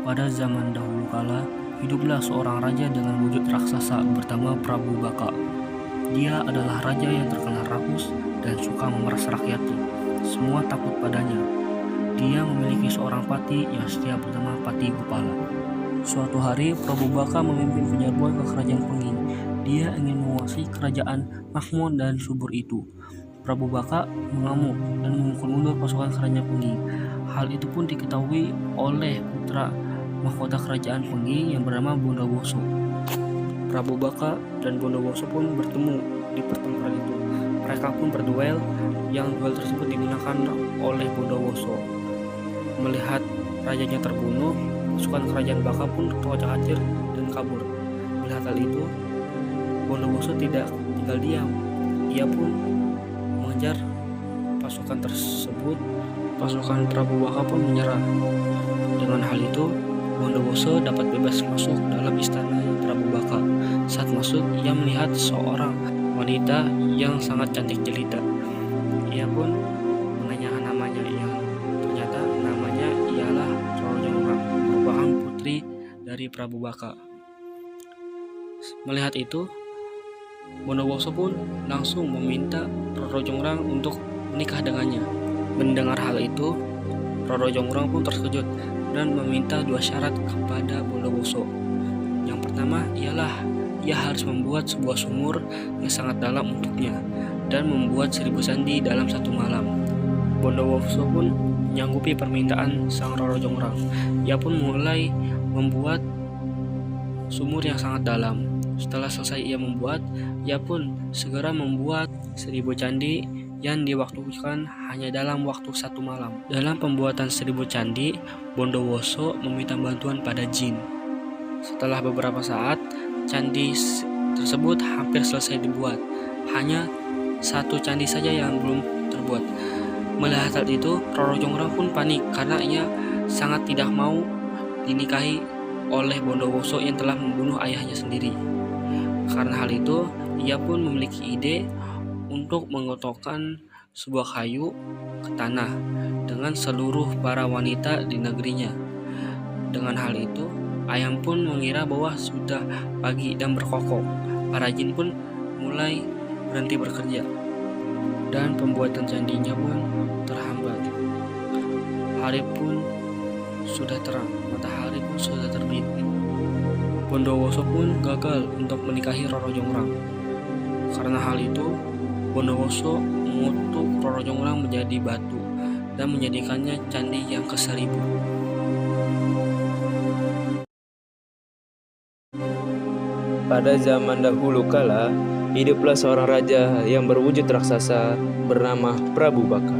Pada zaman dahulu kala, hiduplah seorang raja dengan wujud raksasa bernama Prabu Baka. Dia adalah raja yang terkenal rakus dan suka memeras rakyatnya. Semua takut padanya. Dia memiliki seorang pati yang setia bernama Pati Gupala. Suatu hari, Prabu Baka memimpin penyerbuan ke kerajaan Penging. Dia ingin menguasai kerajaan makmur dan subur itu. Prabu Baka mengamuk dan memukul mundur pasukan kerajaan Penging. Hal itu pun diketahui oleh putra mahkota kerajaan Penging yang bernama Bondowoso. Prabu Baka dan Bondowoso pun bertemu di pertempuran itu. Mereka pun berduel, yang duel tersebut dimenangkan oleh Bondowoso. Melihat rajanya terbunuh, pasukan kerajaan Baka pun terkocak-kacir dan kabur. Melihat hal itu, Bondowoso tidak tinggal diam. Ia pun mengejar pasukan tersebut. Pasukan Prabu Baka pun menyerah. Dengan hal itu, Bondowoso dapat bebas masuk dalam istana Prabu Baka. Saat masuk, ia melihat seorang wanita yang sangat cantik jelita. Ia pun menanyakan namanya, yang ternyata namanya ialah Roro Jonggrang, merupakan putri dari Prabu Baka. Melihat itu, Bondowoso pun langsung meminta Roro Jonggrang untuk menikah dengannya. Mendengar hal itu, Roro Jonggrang pun terkejut dan meminta dua syarat kepada Bondowoso. Yang pertama ialah ia harus membuat sebuah sumur yang sangat dalam untuknya dan membuat 1000 candi dalam satu malam. Bondowoso pun menyanggupi permintaan sang Roro Jonggrang. Ia pun mulai membuat sumur yang sangat dalam. Setelah selesai ia membuat, ia pun segera membuat 1000 candi yang diwaktukan hanya dalam waktu satu malam. Dalam pembuatan 1000 candi, Bondowoso meminta bantuan pada jin. Setelah beberapa saat, candi tersebut hampir selesai dibuat. Hanya satu candi saja yang belum terbuat. Melihat hal itu, Roro Jonggrang pun panik karena ia sangat tidak mau dinikahi oleh Bondowoso yang telah membunuh ayahnya sendiri. Karena hal itu, ia pun memiliki ide untuk menggotokkan sebuah kayu ke tanah dengan seluruh para wanita di negerinya. Dengan hal itu, ayam pun mengira bahwa sudah pagi dan berkokok. Para jin pun mulai berhenti bekerja dan pembuatan candinya pun terhambat. Hari pun sudah terang, matahari pun sudah terbit. Bondowoso pun gagal untuk menikahi Roro Jonggrang. Karena hal itu, Bondowoso mengutuk Roro Jonggrang menjadi batu dan menjadikannya candi yang ke-1000. Pada zaman dahulu kala, hiduplah seorang raja yang berwujud raksasa bernama Prabu Baka.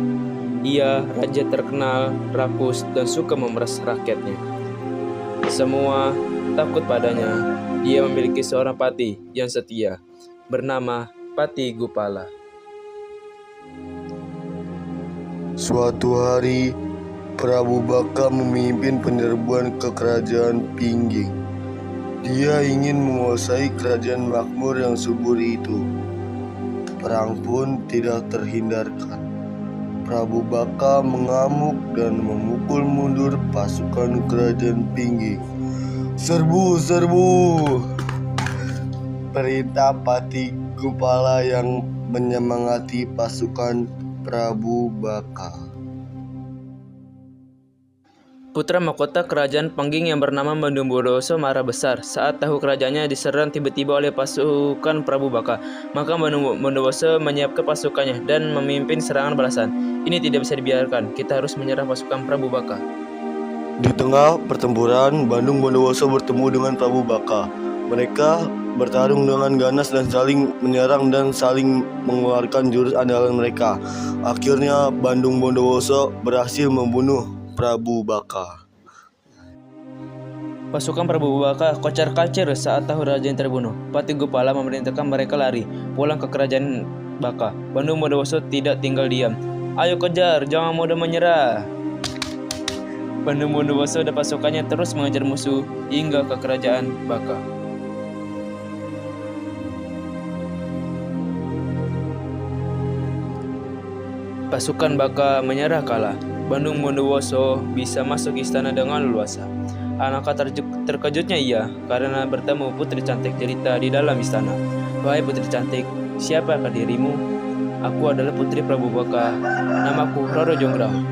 Ia raja terkenal, rakus, dan suka memeras rakyatnya. Semua takut padanya. Dia memiliki seorang pati yang setia, bernama Pati Gupala. Suatu hari, Prabu Baka memimpin penyerbuan ke kerajaan Pingging. Dia ingin menguasai kerajaan makmur yang subur itu. Perang pun tidak terhindarkan. Prabu Baka mengamuk dan memukul mundur pasukan kerajaan Pingging. Serbu, serbu! Perintah Pati Gupala yang menyemangati pasukan Prabu Baka. Putra mahkota kerajaan Pengging yang bernama Bondowoso marah besar saat tahu kerajaannya diserang tiba-tiba oleh pasukan Prabu Baka. Maka Bondowoso menyiapkan pasukannya dan memimpin serangan balasan. Ini tidak bisa dibiarkan, kita harus menyerang pasukan Prabu Baka. Di tengah pertempuran, Bandung Bondowoso bertemu dengan Prabu Baka. Mereka bertarung dengan ganas dan saling menyerang dan saling mengeluarkan jurus andalan mereka. Akhirnya Bandung Bondowoso berhasil membunuh Prabu Baka. Pasukan Prabu Baka kocar-kacir saat tahu raja yang terbunuh. Pati Gupala memerintahkan mereka lari pulang ke kerajaan Baka. Bandung Bondowoso tidak tinggal diam. Ayo kejar, jangan mudah menyerah. Bandung Bondowoso dan pasukannya terus mengejar musuh hingga ke kerajaan Baka. Pasukan Baka menyerah kalah. Bandung Bondowoso bisa masuk istana dengan leluasa. Alangkah terkejutnya ia karena bertemu putri cantik jelita di dalam istana. "Wahai putri cantik, siapakah dirimu?" "Aku adalah putri Prabu Baka. Namaku Roro Jonggrang."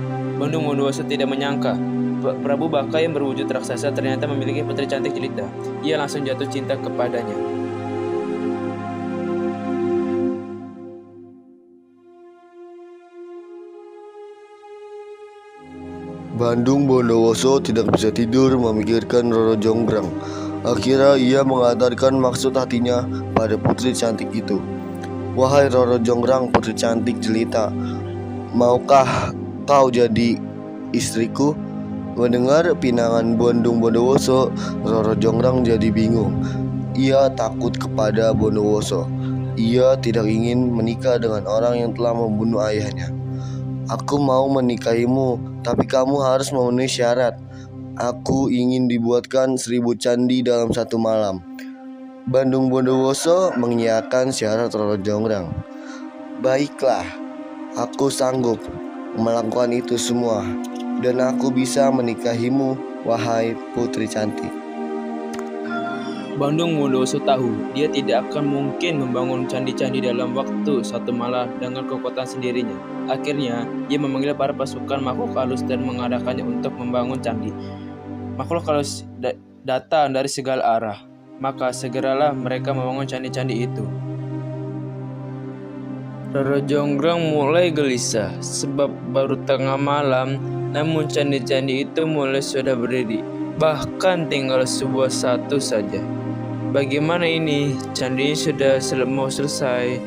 Bandung Bondowoso tidak menyangka Prabu Baka yang berwujud raksasa ternyata memiliki putri cantik jelita. Ia langsung jatuh cinta kepadanya. Bandung Bondowoso tidak bisa tidur memikirkan Roro Jonggrang. Akhirnya ia mengatakan maksud hatinya pada putri cantik itu. "Wahai Roro Jonggrang, putri cantik jelita, maukah kau jadi istriku?" Mendengar pinangan Bandung Bondowoso, Roro Jonggrang jadi bingung. Ia takut kepada Bondowoso. Ia tidak ingin menikah dengan orang yang telah membunuh ayahnya. "Aku mau menikahimu, tapi kamu harus memenuhi syarat. Aku ingin dibuatkan 1000 candi dalam 1 malam." Bandung Bondowoso mengiyakan syarat Roro Jonggrang. "Baiklah, aku sanggup melakukan itu semua, dan aku bisa menikahimu, wahai putri cantik." Bandung Bondowoso tahu dia tidak akan mungkin membangun candi-candi dalam waktu 1 malam dengan kekuatan sendirinya. Akhirnya, ia memanggil para pasukan makhluk halus dan mengarahkannya untuk membangun candi. Makhluk halus datang dari segala arah, maka segeralah mereka membangun candi-candi itu. Roro Jonggrang mulai gelisah sebab baru tengah malam, namun candi-candi itu mulai sudah berdiri. Bahkan tinggal sebuah satu saja. Bagaimana ini? Candi sudah mau selesai.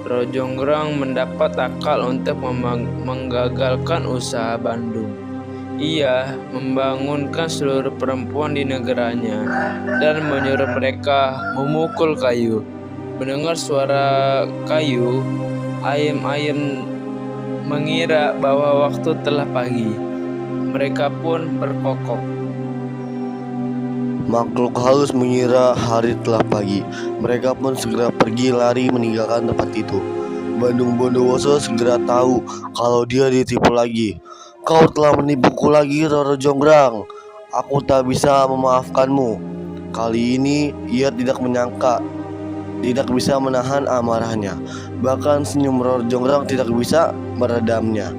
Roro Jonggrang mendapat akal untuk menggagalkan usaha Bandung. Ia membangunkan seluruh perempuan di negaranya dan menyuruh mereka memukul kayu. Mendengar suara kayu, ayam-ayam mengira bahwa waktu telah pagi. Mereka pun berkokok. Makhluk halus mengira hari telah pagi. Mereka pun segera pergi lari meninggalkan tempat itu. Bandung Bondowoso segera tahu kalau dia ditipu lagi. "Kau telah menipuku lagi, Roro Jonggrang. Aku tak bisa memaafkanmu." Kali ini ia tidak menyangka, tidak bisa menahan amarahnya. Bahkan senyum Roro Jonggrang tidak bisa meredamnya.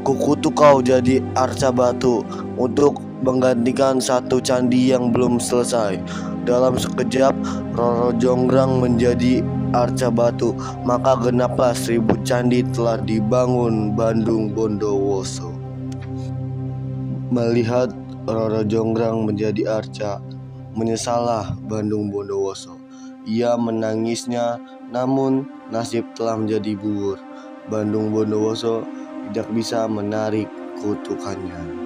"Kukutuk kau jadi arca batu untuk menggantikan 1 candi yang belum selesai." Dalam sekejap Roro Jonggrang menjadi arca batu, maka genaplah 1000 candi telah dibangun Bandung Bondowoso. Melihat Roro Jonggrang menjadi arca, menyesallah Bandung Bondowoso. Ia menangisnya, namun nasib telah menjadi bubur. Bandung Bondowoso tidak bisa menarik kutukannya.